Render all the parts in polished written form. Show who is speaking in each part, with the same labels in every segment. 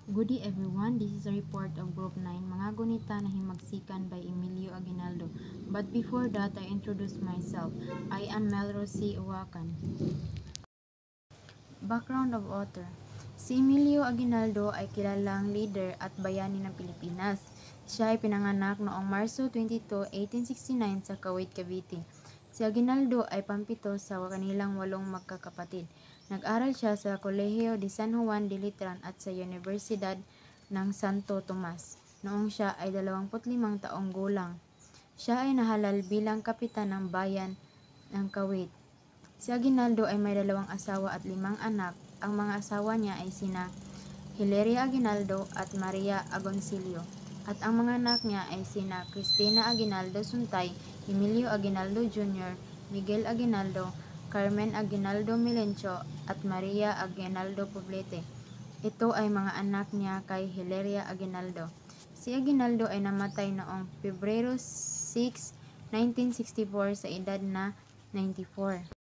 Speaker 1: Good day everyone, this is a report of Group 9, Mga Gunita na Himagsikan by Emilio Aguinaldo. But before that, I introduce myself. I am Melrose C. Uwakan. Background of author. Si Emilio Aguinaldo ay kilalang leader at bayani ng Pilipinas. Siya ay pinanganak noong Marso 22, 1869 sa Kawit, Cavite. Si Aguinaldo ay pampito sa kanilang 8 magkakapatid. Nag-aral siya sa Kolehiyo de San Juan de Letran at sa Universidad ng Santo Tomas noong siya ay 25 taong gulang. Siya ay nahalal bilang kapitan ng bayan ng Kawit. Si Aguinaldo ay may 2 asawa at 5 anak. Ang mga asawa niya ay sina Hilaria Aguinaldo at Maria Agoncillo. At ang mga anak niya ay sina Cristina Aguinaldo Suntay, Emilio Aguinaldo Jr., Miguel Aguinaldo, Carmen Aguinaldo Milencio at Maria Aguinaldo Poblete. Ito ay mga anak niya kay Hilaria Aguinaldo. Si Aguinaldo ay namatay noong Pebrero 6, 1964 sa edad na 94.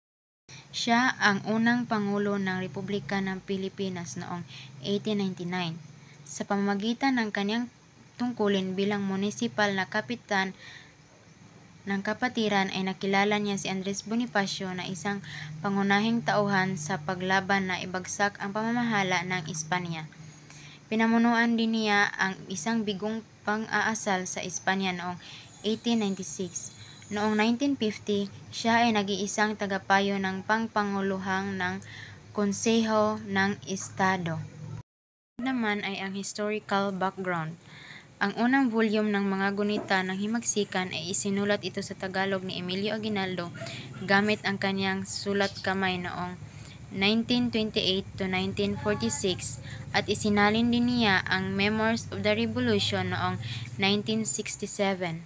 Speaker 1: Siya ang unang Pangulo ng Republika ng Pilipinas noong 1899. Sa pamamagitan ng kanyang tungkulin bilang munisipal na kapitan ng kapatiran ay nakilala niya si Andres Bonifacio na isang pangunahing tauhan sa paglaban na ibagsak ang pamamahala ng Espanya. Pinamunuan din niya ang isang bigong pang-aasal sa Espanya noong 1896. Noong 1950, siya ay nag-iisang tagapayo ng pangpanguluhang ng Konseho ng Estado. Naman ay ang historical background. Ang unang volume ng Mga Gunita ng Himagsikan ay isinulat ito sa Tagalog ni Emilio Aguinaldo gamit ang kanyang sulat kamay noong 1928 to 1946 at isinalin din niya ang Memoirs of the Revolution noong 1967.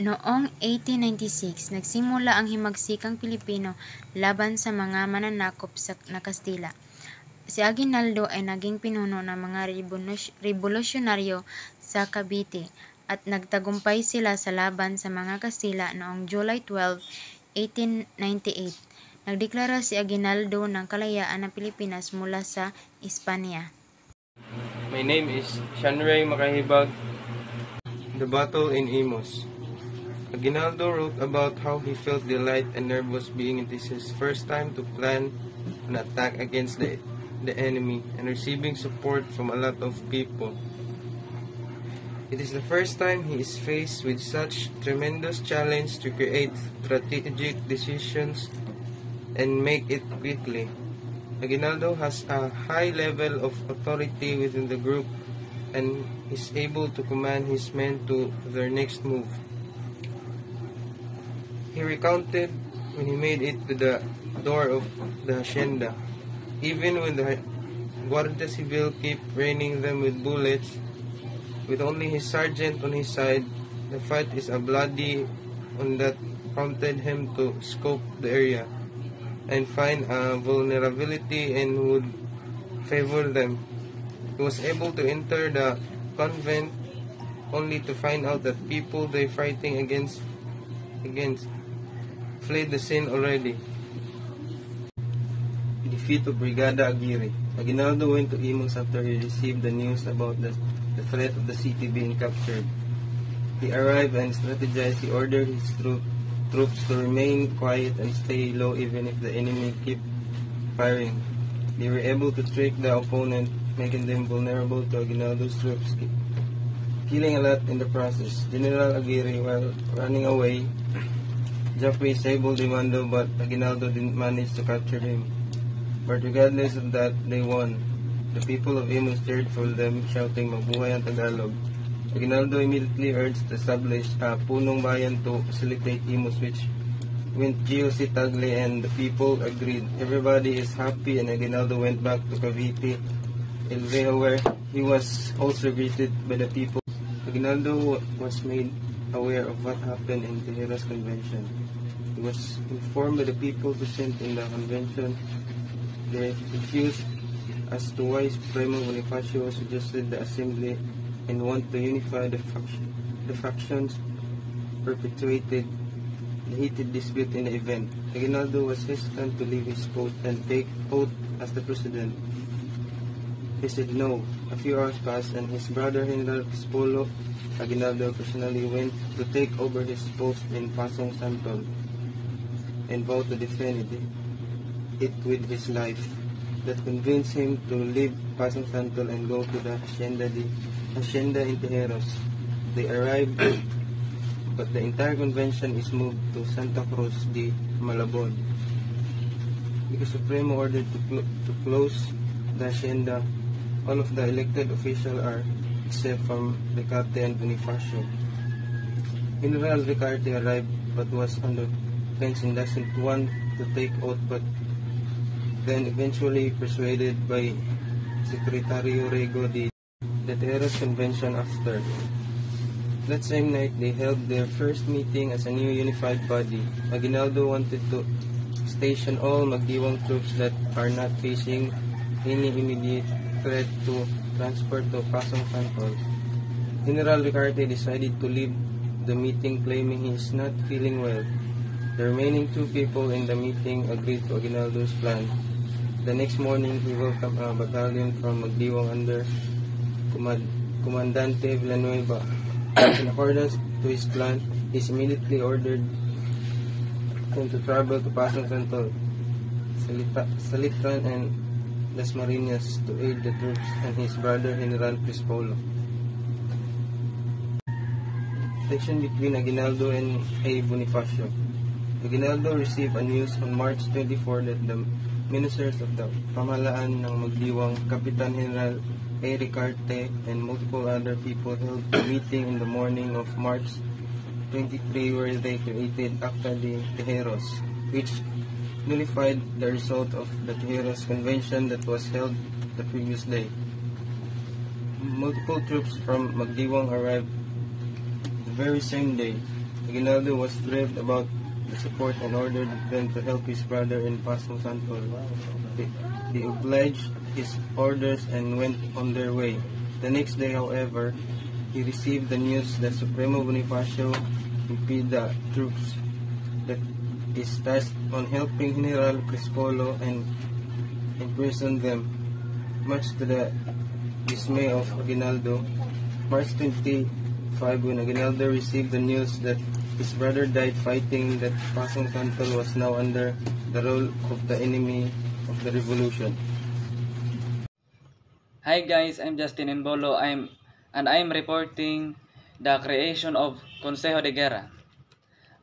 Speaker 1: Noong 1896, nagsimula ang himagsikang Pilipino laban sa mga mananakop na Kastila. Si Aguinaldo ay naging pinuno ng mga revolusyonaryo sa Cavite at nagtagumpay sila sa laban sa mga Kastila noong July 12, 1898. Nagdeklara si Aguinaldo ng kalayaan ng Pilipinas mula sa Espanya.
Speaker 2: My name is Shanray Makahibag. The Battle in Imus. Aguinaldo wrote about how he felt delight and nervous being it is his first time to plan an attack against the enemy and receiving support from a lot of people. It is the first time he is faced with such tremendous challenge to create strategic decisions and make it quickly. Aguinaldo has a high level of authority within the group and is able to command his men to their next move. He recounted when he made it to the door of the hacienda. Even when the Guardia Civil keep raining them with bullets, with only his sergeant on his side, the fight is a bloody one that prompted him to scope the area and find a vulnerability and would favor them. He was able to enter the convent only to find out that people they fighting against fled the scene already. Defeat of Brigada Aguirre. Aguinaldo went to Imus after he received the news about the threat of the city being captured. He arrived and strategized. He ordered his troops to remain quiet and stay low even if the enemy kept firing. They were able to trick the opponent, making them vulnerable to Aguinaldo's troops, killing a lot in the process. General Aguirre, while running away, Joffrey disabled Dimando, but Aguinaldo didn't manage to capture him. But regardless of that, they won. The people of Imus cheered for them, shouting, "Mabuhay ang Tagalog." Aguinaldo immediately urged to establish a punong bayan to facilitate Imus, which went GOC Tagle, and the people agreed. Everybody is happy, and Aguinaldo went back to Cavite, El Viejo, where he was also greeted by the people. Aguinaldo was made aware of what happened in Tejeras Convention. He was informed by the people present in the convention. They refused as to why Supremo Bonifacio suggested the assembly and want to unify the factions perpetuated the heated dispute in the event. Aguinaldo was hesitant to leave his post and take oath as the president. He said no. A few hours passed, and his brother General Crispolo Aguinaldo personally went to take over his post in Pasong Santol and vowed to defend it with his life. That convinced him to leave Pasong Santol and go to the Hacienda in Tejeros. They arrived, but the entire convention is moved to Santa Cruz de Malabon because Supremo ordered to close the Hacienda. All of the elected officials are except from Ricarte and Bonifacio. General Ricarte arrived but was on the fence and doesn't want to take oath, but then eventually persuaded by Secretario Rego the Tejeros Convention after. That same night, they held their first meeting as a new unified body. Aguinaldo wanted to station all Magdiwang troops that are not facing any immediate threat to transport to Pasong Santol. General Ricarte decided to leave the meeting claiming he is not feeling well. The remaining two people in the meeting agreed to Aguinaldo's plan. The next morning, he welcomed a battalion from Magdiwang under Comandante Villanueva. In accordance to his plan, he immediately ordered him to travel to Pasong Santol, Salitran, and Las Marinas to aid the troops and his brother General Crispolo. Tension between Aguinaldo and A. Bonifacio. Aguinaldo received a news on March 24 that the ministers of the pamahalaan ng Magdiwang, Kapitan General A. Ricarte, and multiple other people held a meeting in the morning of March 23 where they created Acta de Tejeros, which nullified the result of the Tejeros Convention that was held the previous day. Multiple troops from Magdiwang arrived the very same day. Aguinaldo was thrilled about the support and ordered them to help his brother in Pasong Santol. They obliged his orders and went on their way. The next day, however, he received the news that Supremo Bonifacio impeded the troops that is tasked on helping General Crispolo and imprison them. Much to the dismay of Aguinaldo, March 25, when Aguinaldo received the news that his brother died fighting, that Pasong Santol was now under the rule of the enemy of the revolution.
Speaker 3: Hi guys, I'm Justin Embolo. I'm reporting the creation of Consejo de Guerra.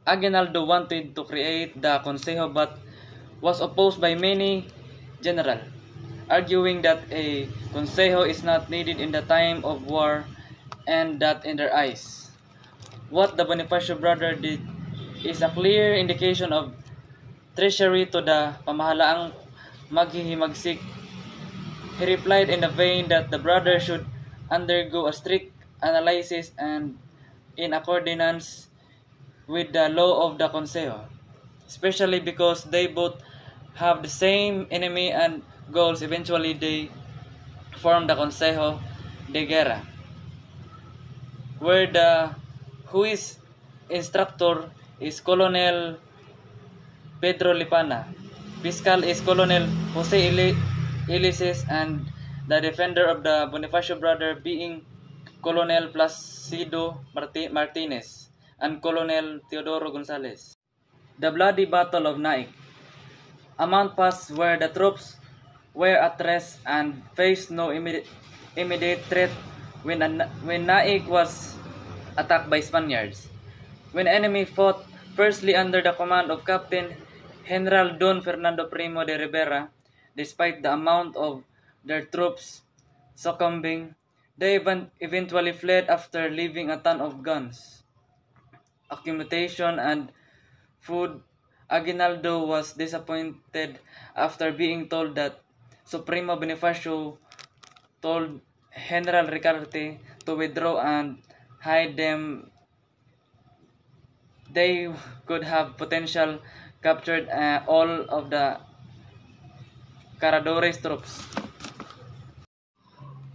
Speaker 3: Aguinaldo wanted to create the Consejo but was opposed by many generals, arguing that a Consejo is not needed in the time of war and that in their eyes, what the Bonifacio brother did is a clear indication of treachery to the pamahalaang maghihimagsik. He replied in the vein that the brother should undergo a strict analysis and in accordance with the law of the Consejo, especially because they both have the same enemy and goals. Eventually, they formed the Consejo de Guerra, where whose instructor is Colonel Pedro Lipana, Fiscal is Colonel Jose Elises, and the defender of the Bonifacio brother being Colonel Placido Martinez and Colonel Teodoro Gonzalez. The bloody Battle of Naik. A month passed where the troops were at rest and faced no immediate threat when Naik was attacked by Spaniards. When enemy fought firstly under the command of Captain General Don Fernando Primo de Rivera, despite the amount of their troops succumbing, they eventually fled after leaving a ton of guns, accumulation, and food. Aguinaldo was disappointed after being told that Supremo Bonifacio told General Ricarte to withdraw and hide them. They could have potential captured all of the Caradores troops.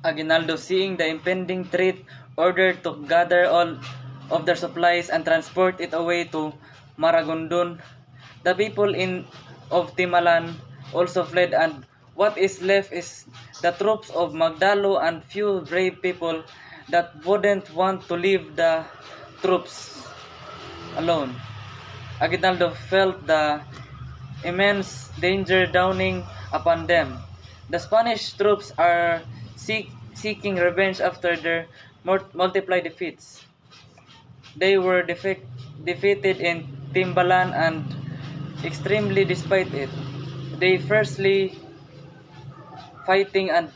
Speaker 3: Aguinaldo, seeing the impending threat, ordered to gather all of their supplies and transport it away to Maragondon. The people of Timalan also fled and what is left is the troops of Magdalo and few brave people that wouldn't want to leave the troops alone. Aguinaldo felt the immense danger dawning upon them. The Spanish troops are seeking revenge after their multiplied defeats. They were defeated in Timbalan and extremely despite it. They firstly fighting and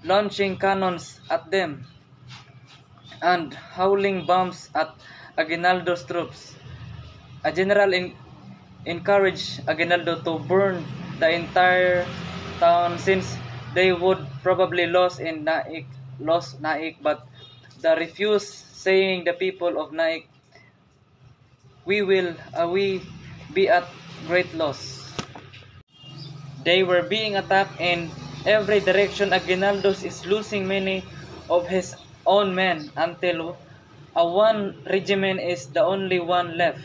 Speaker 3: launching cannons at them and howling bombs at Aguinaldo's troops. A general encouraged Aguinaldo to burn the entire town since they would probably lost Naik, but the refused, saying the people of Naik, we be at great loss. They were being attacked in every direction. Aguinaldo is losing many of his own men until a one regiment is the only one left.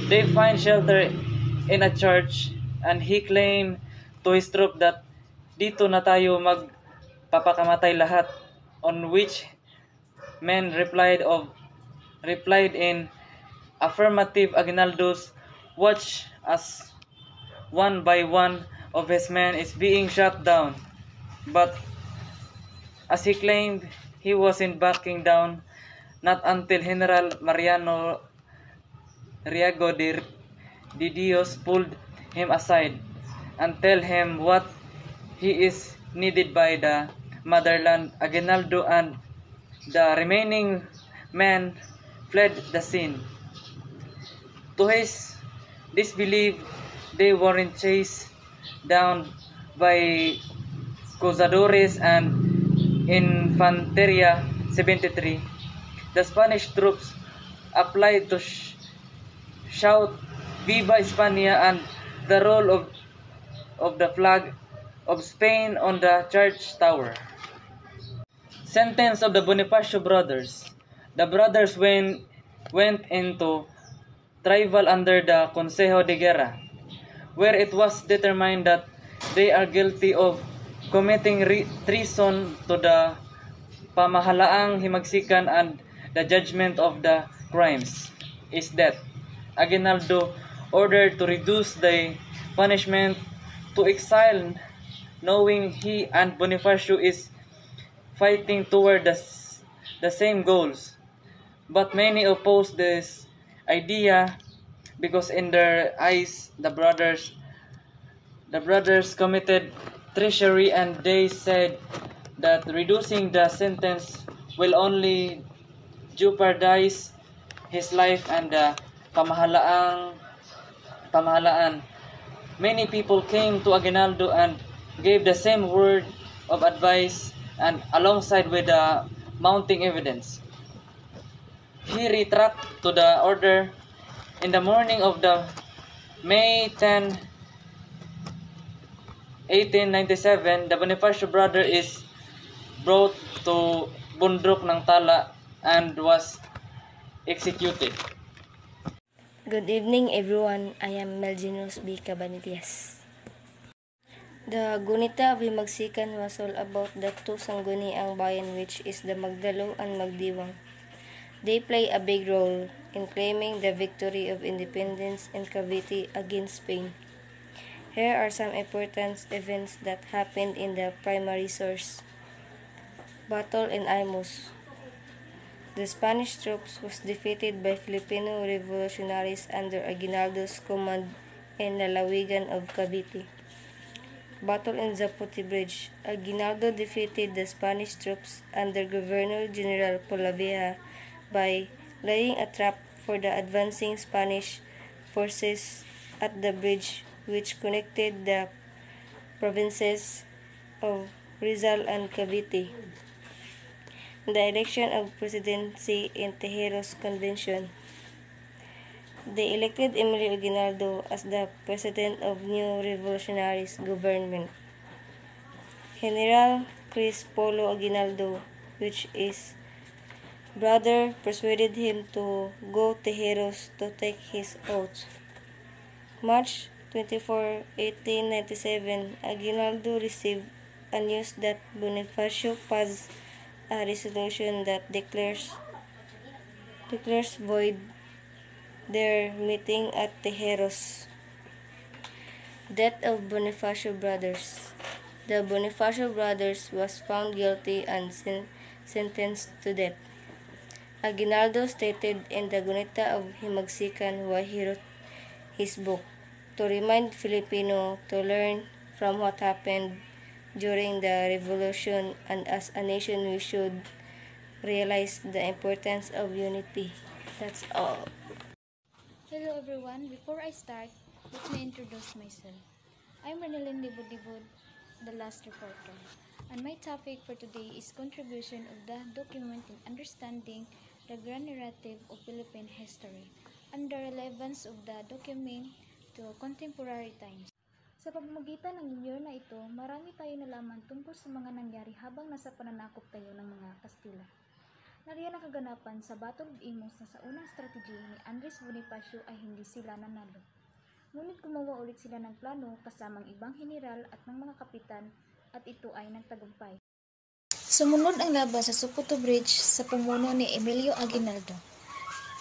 Speaker 3: They find shelter in a church and he claimed to his troop that dito na tayo magpapakamatay lahat, on which men replied in affirmative. Aguinaldo's watch as one by one of his men is being shot down, but as he claimed, he wasn't backing down not until General Mariano Riego de Dios pulled him aside and tell him what he is needed by the motherland. Aguinaldo and the remaining men fled the scene. To his disbelief, they weren't chased down by Cazadores and Infanteria 73. The Spanish troops applied to shout Viva España and the roll of the flag of Spain on the church tower. Sentence of the Bonifacio brothers. The brothers went into trial under the Consejo de Guerra, where it was determined that they are guilty of committing treason to the pamahalaang himagsikan, and the judgment of the crimes is death. Aguinaldo ordered to reduce the punishment to exile, knowing he and Bonifacio is fighting toward the same goals. But many opposed this idea because in their eyes the brothers committed treachery, and they said that reducing the sentence will only jeopardize his life and the pamahalaan. Many people came to Aguinaldo and gave the same word of advice, and alongside with the mounting evidence, he retracted to the order. In the morning of the May 10, 1897, the Bonifacio brother is brought to Bundok ng Tala and was executed.
Speaker 4: Good evening, everyone. I am Melginos B. Cabanillas. The Gunita of Himagsikan was all about the two sangguniang bayan, which is the Magdalo and Magdiwang. They play a big role in claiming the victory of independence in Cavite against Spain. Here are some important events that happened in the primary source. Battle in Imus. The Spanish troops was defeated by Filipino revolutionaries under Aguinaldo's command in Lalawigan of Cavite. Battle in Zapote Bridge. Aguinaldo defeated the Spanish troops under Governor General Polavieja by laying a trap for the advancing Spanish forces at the bridge which connected the provinces of Rizal and Cavite. The election of presidency in Tejeros Convention. They elected Emilio Aguinaldo as the president of new revolutionaries government. General Chris Polo Aguinaldo, which is brother, persuaded him to go Tejeros to take his oath. March 24, 1897, Aguinaldo received a news that Bonifacio passed a resolution that declares void their meeting at Tejeros. Death of Bonifacio brothers. The Bonifacio brothers was found guilty and sentenced to death. Aguinaldo stated in the Gunita of Himagsikan why he wrote his book, to remind Filipino to learn from what happened during the revolution, and as a nation we should realize the importance of unity. That's all.
Speaker 5: Hello everyone, before I start, let me introduce myself. I'm Renalyn Libod-Libod, the last reporter, and my topic for today is contribution of the document in understanding the grand narrative of Philippine history and the relevance of the document to contemporary times. Sa pamamagitan ng linya na ito, marami tayo nalaman tungkol sa mga nangyari habang nasa pananakop tayo ng mga Kastila. Nariyan ang kaganapan sa Battle of Imus na sa unang strategy ni Andres Bonifacio ay hindi sila nanalo. Ngunit gumawa ulit sila ng plano kasamang ibang general at ng mga kapitan at ito ay nagtagumpay. Sumunod ang laban sa Sokoto Bridge sa pumuno ni Emilio Aguinaldo.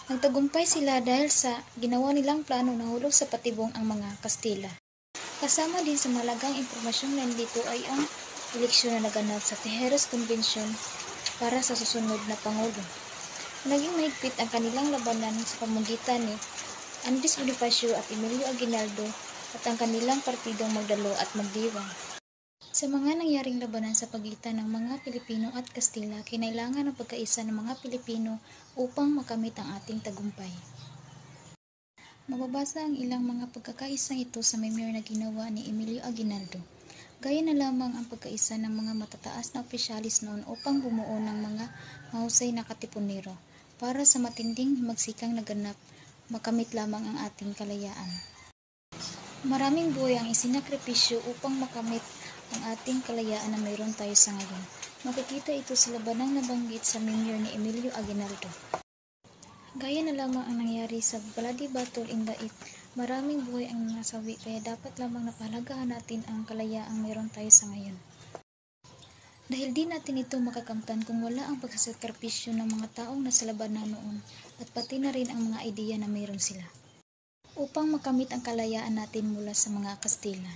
Speaker 5: Nagtagumpay sila dahil sa ginawa nilang plano na hulog sa patibong ang mga Kastila. Kasama din sa malagang impormasyong nandito ay ang eleksyon na naganap sa Tejeros Convention para sa susunod na Pangulo. Naging mahigpit ang kanilang labanan sa pamamagitan ni Andres Bonifacio at Emilio Aguinaldo at ang kanilang partidong magdalo at magdiwang. Sa mga nangyaring labanan sa pagitan ng mga Pilipino at Kastila, kinailangan ang pagkaisa ng mga Pilipino upang makamit ang ating tagumpay. Mababasa ang ilang mga pagkakaisa ito sa memoir na ginawa ni Emilio Aguinaldo. Gaya na lamang ang pagkaisa ng mga matataas na opisyalis noon upang bumuo ng mga mahusay na katipunero para sa matinding himagsikang naganap, makamit lamang ang ating kalayaan. Maraming buhay ang isinakripisyo upang makamit ang ating kalayaan na mayroon tayo sa ngayon. Makikita ito sa labanang nabanggit sa memoir ni Emilio Aguinaldo. Gaya na lamang ang nangyari sa Bloody Battle in Dait, maraming buhay ang nasawi kaya dapat lamang napahalagahan natin ang kalayaang mayroon tayo sa ngayon. Dahil di natin ito makakamtan kung wala ang pagsasakripisyo ng mga taong nasa labanan noon at pati na rin ang mga ideya na mayroon sila upang makamit ang kalayaan natin mula sa mga Kastila.